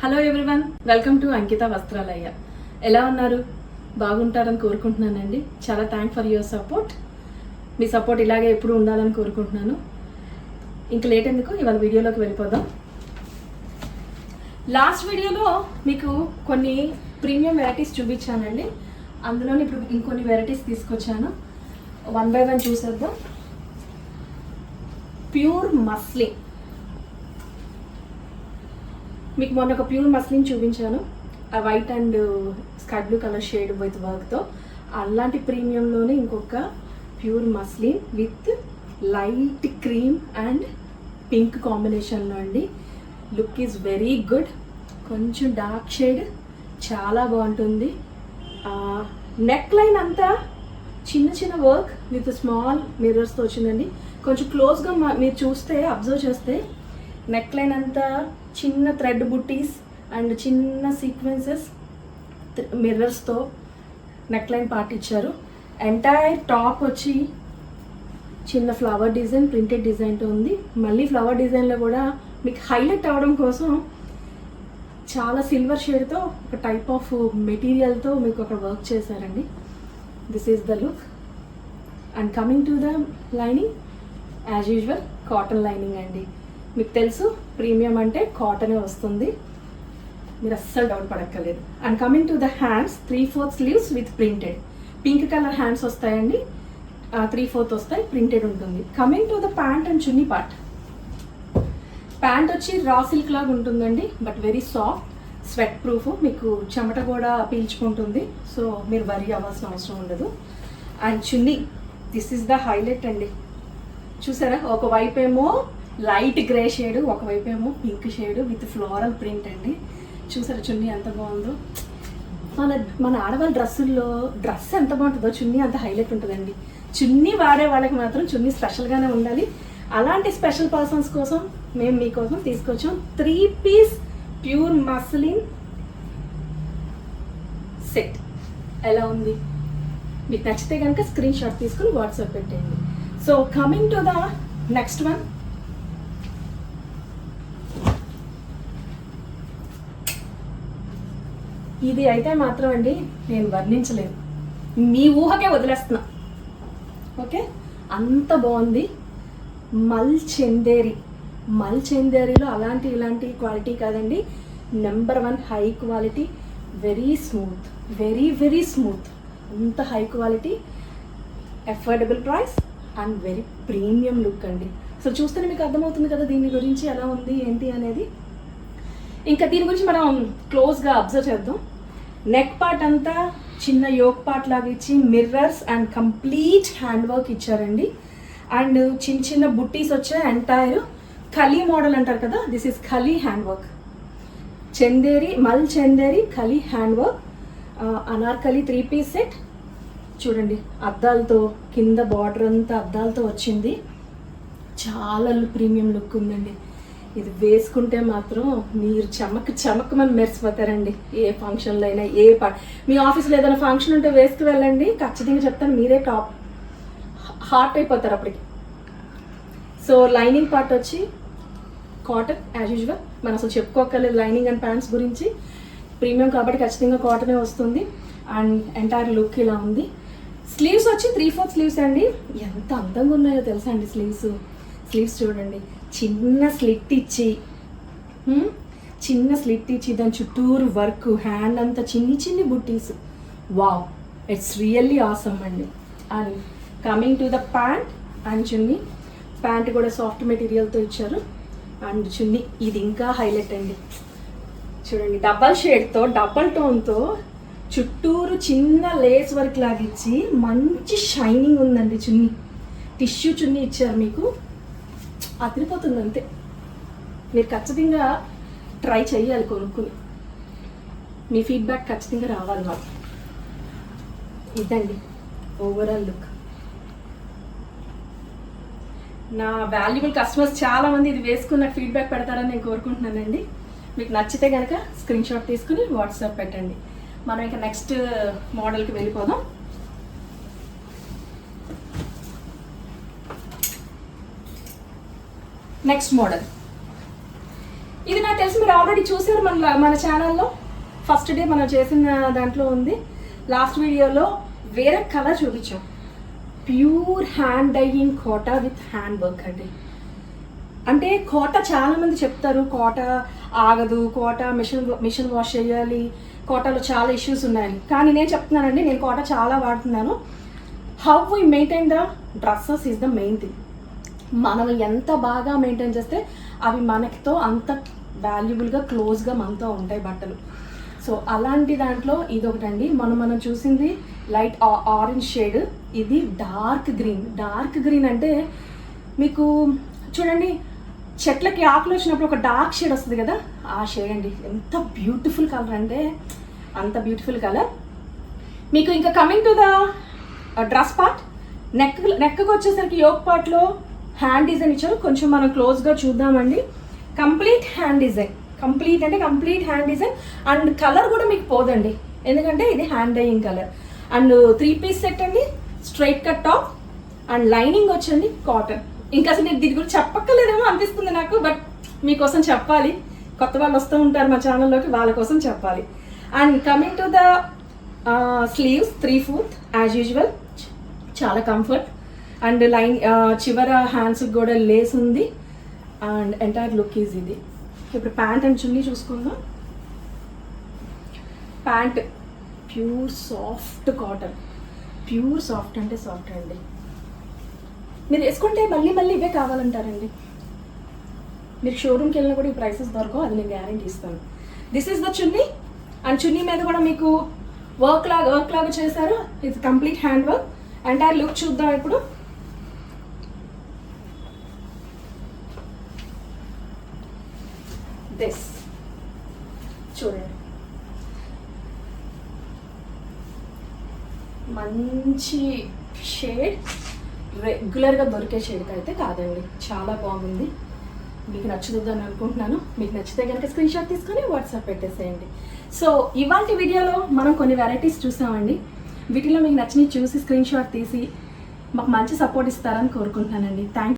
Hello everyone, welcome to అంకిత వస్త్రాలయ. ఎలా ఉన్నారు? బాగుంటారని కోరుకుంటున్నానండి. చాలా thank for your support. Me support ఇలాగే ఎప్పుడు ఉండాలని కోరుకుంటున్నాను. ఇంక లేట్ ఎందుకు, ఇవాళ వీడియోలోకి వెళ్ళిపోదాం. లాస్ట్ వీడియోలో మీకు కొన్ని ప్రీమియం వెరైటీస్ చూపించానండి. అందులోనే ఇప్పుడు ఇంకొన్ని వెరైటీస్ తీసుకొచ్చాను. 1 by 1 చూసేద్దాం. Pure muslin. మీకు మొన్న ఒక ప్యూర్ మస్లిన్ చూపించాను, ఆ white and sky blue colour shade with వర్క్తో. అలాంటి ప్రీమియంలోనే ఇంకొక pure muslin with light cream and pink కాంబినేషన్లో అండి. Look is very good. కొంచెం డార్క్ షేడ్, చాలా బాగుంటుంది. నెక్ లైన్ అంతా చిన్న చిన్న వర్క్ విత్ స్మాల్ మిర్రర్స్తో వచ్చిందండి. కొంచెం క్లోజ్గా మీరు చూస్తే, అబ్జర్వ్ చేస్తే నెక్ లైన్ అంతా చిన్న థ్రెడ్ బుట్టీస్ అండ్ చిన్న సీక్వెన్సెస్ మిర్రర్స్తో నెక్ లైన్ పార్ట్ ఇచ్చారు. ఎంటైర్ టాప్ వచ్చి చిన్న ఫ్లవర్ డిజైన్, ప్రింటెడ్ డిజైన్తో ఉంది. మళ్ళీ ఫ్లవర్ డిజైన్లో కూడా మీకు హైలైట్ అవ్వడం కోసం చాలా సిల్వర్ షేడ్తో ఒక టైప్ ఆఫ్ మెటీరియల్తో మీకు ఒక వర్క్ చేశారండి. This is the look. And coming to the lining, as usual cotton lining అండి. మీకు తెలుసు ప్రీమియం అంటే కాటనే వస్తుంది, మీరు అస్సలు డౌట్ పడక్కర్లేదు. And coming to the hands, 3/4 sleeves with printed. Pink colour hands వస్తాయండి, 3/4 వస్తాయి, ప్రింటెడ్ ఉంటుంది. Coming to the pant and చున్నీ పార్ట్. ప్యాంట్ వచ్చి రా సిల్క్ లాగా ఉంటుందండి, but very soft, sweat proof. మీకు చెమట కూడా పీల్చుకుంటుంది, సో మీరు వరీ అవ్వాల్సిన అవసరం ఉండదు. And chunni, this is the highlight అండి. చూసారా, ఒకవైపు ఏమో లైట్ గ్రే షేడ్, ఒకవైపు ఏమో pink shade with floral print అండి. చూసారా చున్నీ ఎంత బాగుందో. మన ఆడవాళ్ళ డ్రెస్సుల్లో డ్రెస్ ఎంత బాగుంటుందో చున్నీ అంత హైలైట్ ఉంటుందండి. చున్నీ వాడే వాళ్ళకి మాత్రం చున్నీ స్పెషల్గానే ఉండాలి. అలాంటి స్పెషల్ పర్సన్స్ కోసం మేము మీకోసం తీసుకొచ్చాం 3 పీస్ ప్యూర్ మస్లిన్ సెట్. ఎలా ఉంది? మీకు నచ్చితే కనుక స్క్రీన్ షాట్ తీసుకుని వాట్సాప్ పెట్టండి. So coming to the next one. ఇది అయితే మాత్రం అండి నేను వర్ణించలేను, మీ ఊహకే వదిలేస్తున్నా. ఓకే, అంత బాగుంది. మల్ చందేరిలో అలాంటి ఇలాంటి క్వాలిటీ కాదండి, number 1 high quality, very smooth, very very smooth. అంత high quality, affordable price and very premium look అండి. సో చూస్తేనే మీకు అర్థమవుతుంది కదా దీని గురించి ఎలా ఉంది ఏంటి అనేది. ఇంకా దీని గురించి మనం క్లోజ్గా అబ్జర్వ్ చేద్దాం. నెక్ పార్ట్ అంతా చిన్న యోక్ పార్ట్ లాగా ఇచ్చి mirrors and complete hand work ఇచ్చారండి. అండ్ చిన్న చిన్న బుట్టీస్ వచ్చాయి. ఎంటైర్ ఖలీ మోడల్ అంటారు కదా, దిస్ ఈస్ ఖలీ హ్యాండ్ వర్క్. మల్ చందేరి ఖలీ hand work. Anarkali 3 piece set. చూడండి, అద్దాలతో కింద బార్డర్ అంతా అద్దాలతో వచ్చింది. చాలా ప్రీమియం లుక్ ఉందండి. ఇది వేసుకుంటే మాత్రం మీరు చమకమని మెరిసిపోతారండి. ఏ ఫంక్షన్లో అయినా, మీ ఆఫీస్లో ఏదైనా ఫంక్షన్ ఉంటే వేసుకు వెళ్ళండి, ఖచ్చితంగా చెప్తాను, మీరే టాప్ హాట్ అయిపోతారు అప్పటికి. సో లైనింగ్ పార్ట్ వచ్చి కాటన్ యాజ్ యూజువల్, మనం అసలు చెప్పుకోకర్లేదు లైనింగ్ అండ్ ప్యాంట్స్ గురించి. ప్రీమియం కాబట్టి ఖచ్చితంగా కాటనే వస్తుంది. అండ్ ఎంటైర్ లుక్ ఇలా ఉంది. స్లీవ్స్ వచ్చి 3/4 స్లీవ్స్ అండి. ఎంత అందంగా ఉన్నాయో తెలుసా అండి స్లీవ్స్ చూడండి. చిన్న స్లిట్ ఇచ్చి దాని చుట్టూరు వర్క్, హ్యాండ్ అంతా చిన్ని బుట్టీస్. వావ్, ఇట్స్ రియల్లీ ఆసమ్ అండి. And coming to the pant and chunni. Pant కూడా సాఫ్ట్ మెటీరియల్తో ఇచ్చారు. అండ్ చున్నీ ఇది ఇంకా హైలైట్ అండి. చూడండి, డబల్ షేడ్తో, డబల్ టోన్తో చుట్టూరు చిన్న లేస్ వర్క్ లాగిచ్చి మంచి షైనింగ్ ఉందండి. చున్నీ టిష్యూ చున్నీ ఇచ్చారు మీకు, అదిరిపోతుంది అంతే. మీరు ఖచ్చితంగా ట్రై చేయాలి కొనుక్కుని. మీ ఫీడ్బ్యాక్ ఖచ్చితంగా రావాలి మాకు. ఇదండి ఓవరాల్ లుక్. నా వాల్యుబుల్ కస్టమర్స్ చాలామంది ఇది వేసుకుని నాకు ఫీడ్బ్యాక్ పెడతారని నేను కోరుకుంటున్నానండి. మీకు నచ్చితే కనుక స్క్రీన్ షాట్ తీసుకుని వాట్సాప్ పెట్టండి. మనం ఇంకా నెక్స్ట్ మోడల్కి వెళ్ళిపోదాం. నెక్స్ట్ మోడల్ ఇది నాకు తెలిసి మీరు ఆల్రెడీ చూసారు మన ఛానల్లో ఫస్ట్ డే మనం చేసిన దాంట్లో ఉంది. లాస్ట్ వీడియోలో వేరే కలర్ చూపించాం. Pure hand dyeing Kota with hand work అండి. అంటే కోట చాలా మంది చెప్తారు కోట ఆగదు, కోట మిషన్ వాష్ చేయాలి, కోటలో చాలా ఇష్యూస్ ఉన్నాయి. కానీ నేను చెప్తున్నానండి, నేను కోట చాలా వాడుతున్నాను. How we maintain the dresses is the main thing. మనం ఎంత బాగా మెయింటైన్ చేస్తే అవి మనకితో అంత వాల్యుబుల్గా క్లోజ్గా మనతో ఉంటాయి బట్టలు. సో అలాంటి దాంట్లో ఇది ఒకటండి. మనం చూసింది లైట్ ఆరెంజ్ షేడ్, ఇది డార్క్ గ్రీన్. డార్క్ గ్రీన్ అంటే మీకు చూడండి చెట్లకి ఆకులు వచ్చినప్పుడు ఒక డార్క్ షేడ్ వస్తుంది కదా, ఆ షేడ్ అండి. ఎంత బ్యూటిఫుల్ కలర్ అంటే అంత బ్యూటిఫుల్ కలర్. మీకు ఇంకా coming to the dress part, నెక్కి వచ్చేసరికి యోక్ పార్ట్లో హ్యాండ్ డిజైన్ ఇచ్చారు. కొంచెం మనం క్లోజ్గా చూద్దామండి. కంప్లీట్ హ్యాండ్ డిజైన్, కంప్లీట్ అంటే complete hand design. And colour కూడా మీకు పోదండి, ఎందుకంటే ఇది hand dyeing colour. And 3 piece set అండి, straight cut top and lining వచ్చండి కాటన్. ఇంకా అసలు నేను దీని గురించి చెప్పక్కర్లేదేమో అనిపిస్తుంది నాకు, బట్ మీకోసం చెప్పాలి. కొత్త వాళ్ళు వస్తూ ఉంటారు మా ఛానల్లోకి, వాళ్ళ కోసం చెప్పాలి. And coming to the sleeves 3/4 as usual, చాలా కంఫర్ట్. అండ్ లైన్ చివర హ్యాండ్స్కి కూడా లేస్ ఉంది. అండ్ ఎంటైర్ లుక్ ఈజ్ ఇది. ఇప్పుడు ప్యాంట్ అండ్ చున్నీ చూసుకుందాం. Pant pure soft cotton, pure soft అంటే సాఫ్ట్ అండి. మీరు వేసుకుంటే మళ్ళీ మళ్ళీ ఇవే కావాలంటారండి. మీరు షోరూమ్కి వెళ్ళినా కూడా ఈ ప్రైసెస్ దొరకవు, అది నేను గ్యారంటీ ఇస్తాను. దిస్ ఈస్ ద చున్నీ. అండ్ చున్నీ మీద కూడా మీకు వర్క్ లాగా చేశారు. ఇది complete hand work. Entire look చూద్దాం ఇప్పుడు. దిస్ చూడండి, మంచి షేడ్, రెగ్యులర్గా దొరికే షేడ్కి అయితే కాదండి, చాలా బాగుంది. మీకు నచ్చుతుందని అనుకుంటున్నాను. మీకు నచ్చితే కనుక స్క్రీన్ షాట్ తీసుకొని వాట్సాప్ పెట్టేసేయండి. సో ఇవాళ వీడియోలో మనం కొన్ని వెరైటీస్ చూసామండి. వీటిలో మీకు నచ్చినవి చూసి స్క్రీన్ షాట్ తీసి మాకు మంచి సపోర్ట్ ఇస్తారని కోరుకుంటున్నానండి. థ్యాంక్